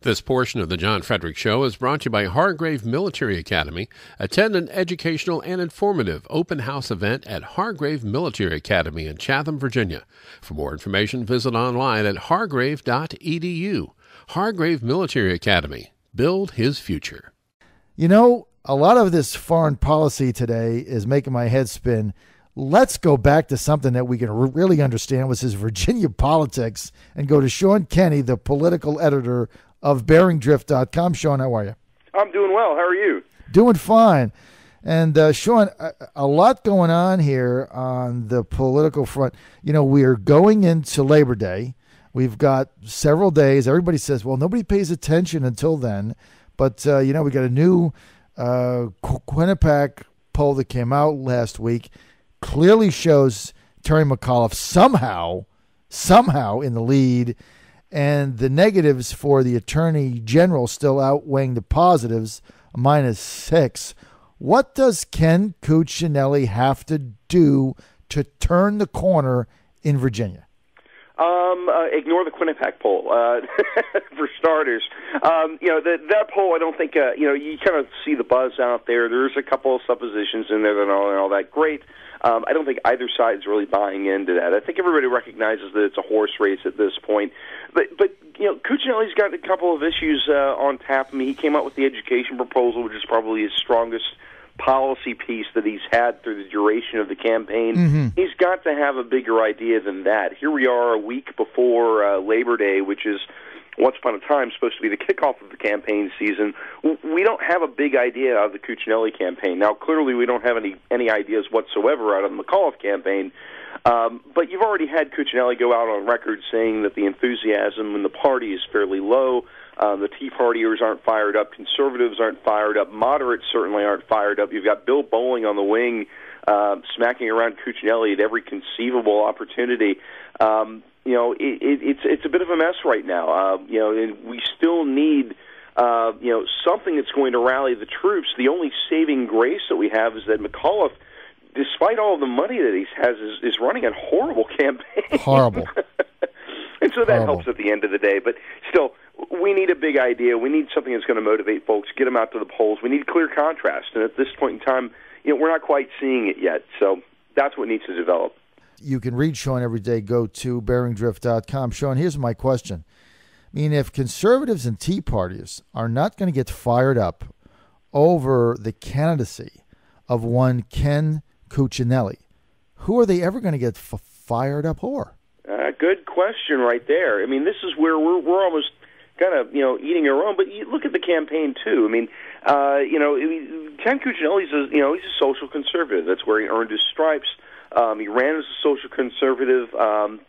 This portion of the John Fredericks Show is brought to you by Hargrave Military Academy. Attend an educational and informative open house event at Hargrave Military Academy in Chatham, Virginia. For more information, visit online at hargrave.edu. Hargrave Military Academy. Build his future. You know, a lot of this foreign policy today is making my head spin. Let's go back to something that we can really understand, which is Virginia politics, and go to Shaun Kenney, the political editor of BearingDrift.com. Shaun, how are you? I'm doing well. How are you? Doing fine. And Shaun, a lot going on here on the political front. You know, we're going into Labor Day. We've got several days. Everybody says, well, nobody pays attention until then. But, we got a new Quinnipiac poll that came out last week. Clearly shows Terry McAuliffe somehow in the lead, and the negatives for the Attorney General still outweighing the positives, -6. What does Ken Cuccinelli have to do to turn the corner in Virginia? Ignore the Quinnipiac poll, for starters. That poll, I don't think, you kind of see the buzz out there. There's a couple of suppositions in there that are all that great. I don't think either side's really buying into that. I think everybody recognizes that it's a horse race at this point. But Cuccinelli's got a couple of issues on tap. I mean, he came out with the education proposal, which is probably his strongest policy piece that he's had through the duration of the campaign. Mm-hmm. He's got to have a bigger idea than that. Here we are a week before Labor Day, which is once upon a time supposed to be the kickoff of the campaign season. We don't have a big idea of the Cuccinelli campaign. Now, clearly we don't have any ideas whatsoever out of the McAuliffe campaign, but you've already had Cuccinelli go out on record saying that the enthusiasm in the party is fairly low. The Tea Partiers aren't fired up. Conservatives aren't fired up. Moderates certainly aren't fired up. You've got Bill Bowling on the wing smacking around Cuccinelli at every conceivable opportunity. It's a bit of a mess right now. And we still need something that's going to rally the troops. The only saving grace that we have is that McAuliffe, despite all the money that he has, is running a horrible campaign. Horrible. And so that helps at the end of the day. But still, we need a big idea. We need something that's going to motivate folks, get them out to the polls. We need clear contrast. And at this point in time, we're not quite seeing it yet. So that's what needs to develop. You can read Shaun every day. Go to BearingDrift.com. Shaun, here's my question. I mean, if conservatives and Tea Partiers are not going to get fired up over the candidacy of one Ken Cuccinelli, who are they ever going to get fired up for? Good question right there. I mean, this is where we're almost kind of, eating our own. But you look at the campaign, too. I mean, Ken Cuccinelli's he's a social conservative. That's where he earned his stripes. He ran as a social conservative.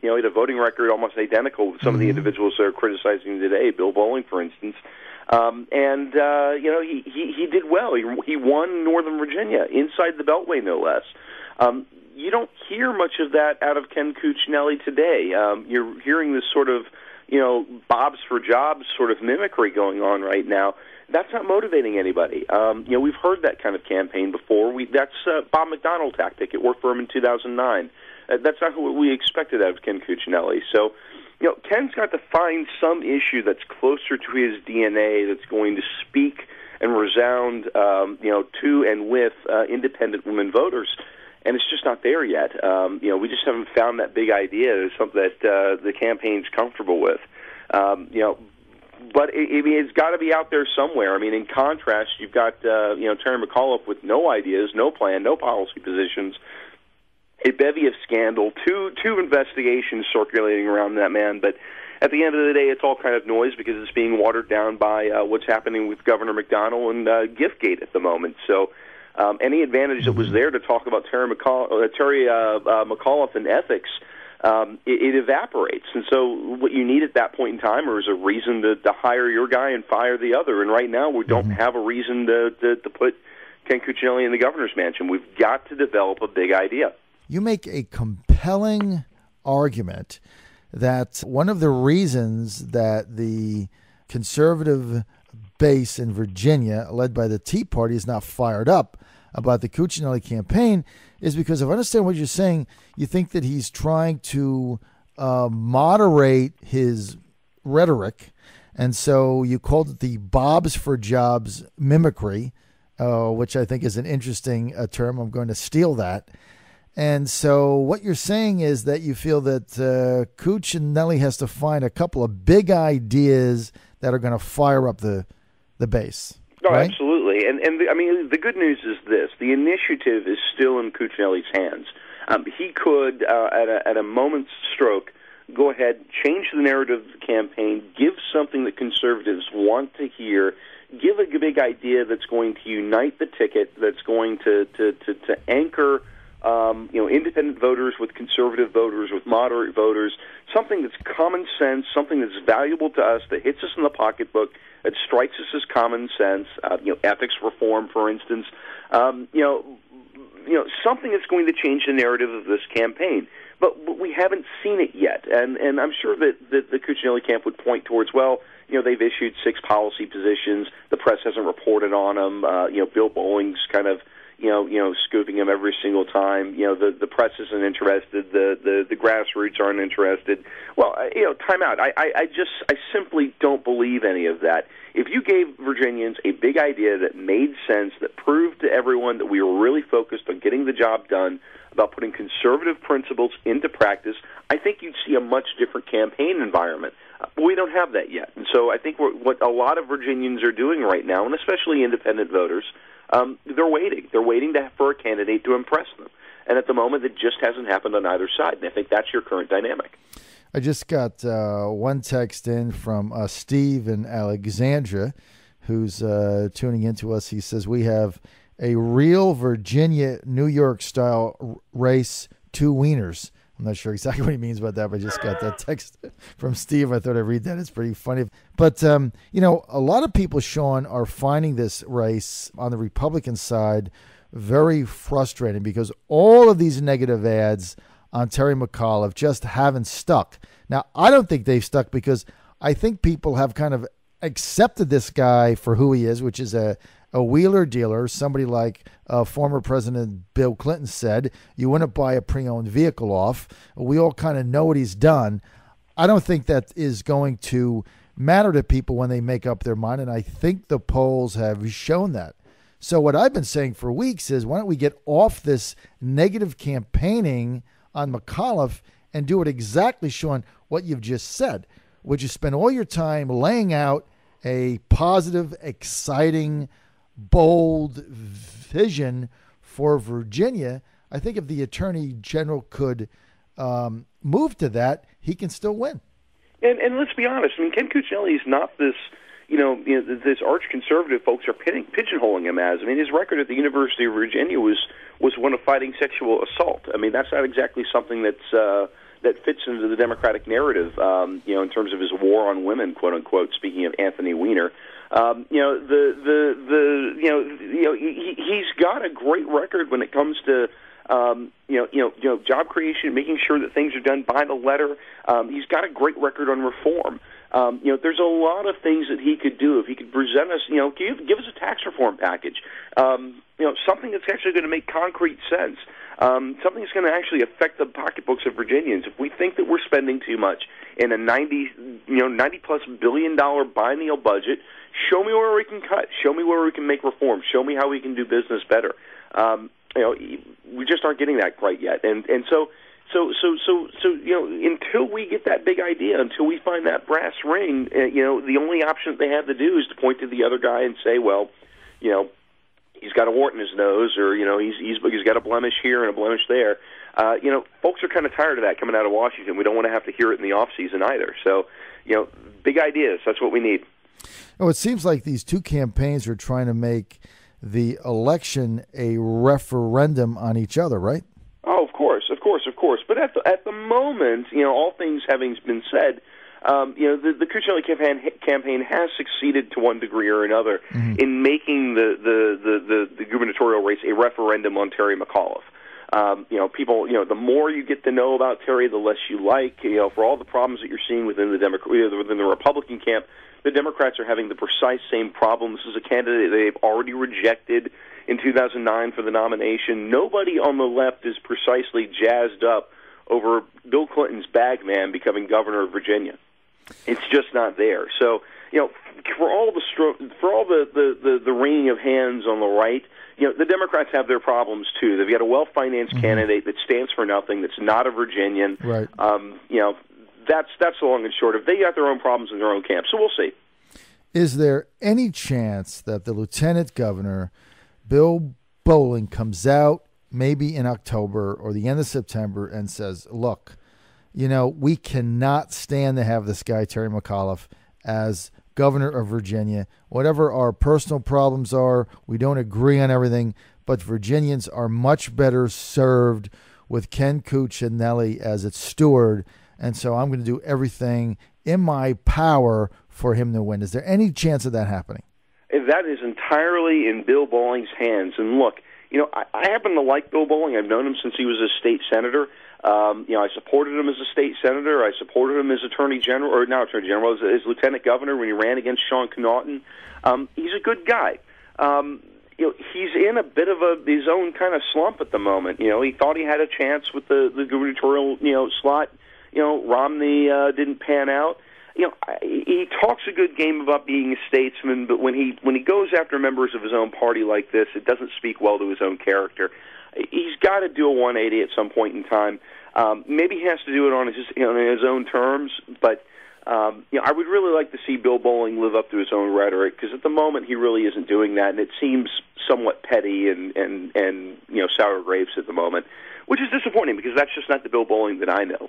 He had a voting record almost identical with some of the individuals that are criticizing today, Bill Bowling, for instance. He did well. He won Northern Virginia, inside the Beltway, no less. You don't hear much of that out of Ken Cuccinelli today. You're hearing this sort of, Bob's for jobs sort of mimicry going on right now. That's not motivating anybody. We've heard that kind of campaign before. That's Bob McDonnell tactic. It worked for him in 2009. That's not what we expected out of Ken Cuccinelli. So, Ken's got to find some issue that's closer to his DNA that's going to speak and resound, to and with independent women voters. And it's just not there yet. We just haven't found that big idea. It's something that the campaign's comfortable with. But it's got to be out there somewhere. I mean, in contrast, you've got Terry McAuliffe with no ideas, no plan, no policy positions, a bevy of scandal, two investigations circulating around that man. But at the end of the day, it's all kind of noise because it's being watered down by what's happening with Governor McDonnell and Giftgate at the moment. So any advantage that was there to talk about Terry McAuliffe and ethics, it evaporates. And so what you need at that point in time is a reason to hire your guy and fire the other. And right now we don't have a reason to put Ken Cuccinelli in the governor's mansion. We've got to develop a big idea. You make a compelling argument that one of the reasons that the conservative base in Virginia, led by the Tea Party, is not fired up about the Cuccinelli campaign is because, if I understand what you're saying, you think that he's trying to moderate his rhetoric And so you called it the Bobs for Jobs mimicry, which I think is an interesting term. I'm going to steal that. And so what you're saying is that you feel that Cuccinelli has to find a couple of big ideas that are going to fire up the base. No, right? Absolutely. And I mean, the good news is this. The initiative is still in Cuccinelli's hands. He could, at a moment's stroke, go ahead, change the narrative of the campaign, give something that conservatives want to hear, give a big idea that's going to unite the ticket, that's going to anchor independent voters with conservative voters, with moderate voters, something that's common sense, something that's valuable to us, that hits us in the pocketbook, that strikes us as common sense, ethics reform, for instance, something that's going to change the narrative of this campaign. But we haven't seen it yet, and I'm sure that the Cuccinelli camp would point towards, well, they've issued 6 policy positions, the press hasn't reported on them, Bill Bowling's kind of scooping him every single time. The press isn't interested. The grassroots aren't interested. Well, time out. I simply don't believe any of that. If you gave Virginians a big idea that made sense, that proved to everyone that we were really focused on getting the job done, about putting conservative principles into practice, I think you'd see a much different campaign environment. But we don't have that yet. And so I think what a lot of Virginians are doing right now, and especially independent voters, they're waiting. They're waiting for a candidate to impress them. And at the moment, it just hasn't happened on either side. And I think that's your current dynamic. I just got one text in from Steve in Alexandria, who's tuning into us. He says, we have a real Virginia, New York style race, 2 wieners. I'm not sure exactly what he means by that, but I just got that text from Steve. I thought I'd read that. It's pretty funny. But, a lot of people, Shaun, are finding this race on the Republican side very frustrating because all of these negative ads on Terry McAuliffe just haven't stuck. Now, I don't think they've stuck because I think people have kind of accepted this guy for who he is, which is a wheeler dealer, somebody like former President Bill Clinton said, you wouldn't buy a pre-owned vehicle off. We all kind of know what he's done. I don't think that is going to matter to people when they make up their mind, and I think the polls have shown that. So what I've been saying for weeks is, why don't we get off this negative campaigning on McAuliffe and do it exactly, Shaun, what you've just said, which is spend all your time laying out a positive, exciting, bold vision for Virginia. I think if the Attorney General could move to that, he can still win. And let's be honest. I mean, Ken Cuccinelli is not this, this arch-conservative folks are pigeonholing him as. I mean, his record at the University of Virginia was one of fighting sexual assault. I mean, that's not exactly something that fits into the Democratic narrative, in terms of his war on women, quote unquote. Speaking of Anthony Weiner, he's got a great record when it comes to job creation, making sure that things are done by the letter. He's got a great record on reform. There's a lot of things that he could do if he could present us. Give us a tax reform package. Something that's actually going to make concrete sense. Something that's going to actually affect the pocketbooks of Virginians. If we think that we're spending too much in a $90+ billion biennial budget, show me where we can cut. Show me where we can make reform. Show me how we can do business better. We just aren't getting that quite yet. And so until we get that big idea, until we find that brass ring, the only option that they have to do is to point to the other guy and say, well, he's got a wart in his nose, or he's got a blemish here and a blemish there. Folks are kind of tired of that coming out of Washington. We don't want to have to hear it in the off season either. So, big ideas. That's what we need. Oh, it seems like these two campaigns are trying to make the election a referendum on each other, right? Oh, of course. But at the moment, all things having been said, the Cuccinelli campaign has succeeded to one degree or another in making the gubernatorial race a referendum on Terry McAuliffe. People, the more you get to know about Terry, the less you like. For all the problems that you're seeing within the Republican camp, the Democrats are having the precise same problem. This is a candidate they've already rejected in 2009 for the nomination. Nobody on the left is precisely jazzed up over Bill Clinton's bag man becoming governor of Virginia. It's just not there. So, for all the wringing of hands on the right, the Democrats have their problems too. They've got a well-financed candidate that stands for nothing, that's not a Virginian. Right. That's the long and short of it. They got their own problems in their own camp. So we'll see. Is there any chance that the Lieutenant Governor, Bill Bolling, comes out maybe in October or the end of September and says, look, we cannot stand to have this guy, Terry McAuliffe, as governor of Virginia. Whatever our personal problems are, we don't agree on everything, but Virginians are much better served with Ken Cuccinelli as its steward, and so I'm going to do everything in my power for him to win. Is there any chance of that happening? That is entirely in Bill Bolling's hands. And look, I happen to like Bill Bolling. I've known him since he was a state senator. I supported him as a state senator. I supported him as Attorney General, or not Attorney General, as Lieutenant Governor when he ran against Sean Kenney. He's a good guy. He's in a bit of his own kind of slump at the moment. He thought he had a chance with the gubernatorial, slot. Romney didn't pan out. He talks a good game about being a statesman, but when he goes after members of his own party like this, it doesn't speak well to his own character. He's got to do a 180 at some point in time. Maybe he has to do it on his own terms, but I would really like to see Bill Bolling live up to his own rhetoric, because at the moment he really isn't doing that, and it seems somewhat petty and sour grapes at the moment, which is disappointing because that's just not the Bill Bolling that I know.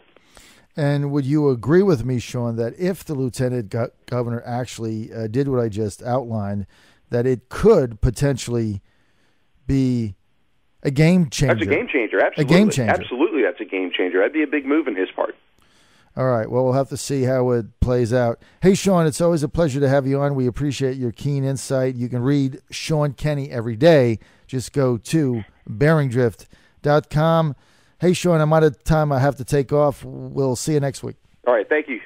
And would you agree with me, Shaun, that if the Lieutenant Governor actually did what I just outlined, that it could potentially be a game changer? That's a game changer, absolutely. A game changer. Absolutely, that's a game changer. That'd be a big move in his part. All right, well, we'll have to see how it plays out. Hey, Shaun, it's always a pleasure to have you on. We appreciate your keen insight. You can read Shaun Kenney every day. Just go to BearingDrift.com. Hey, Shaun, I'm out of time. I have to take off. We'll see you next week. All right, thank you.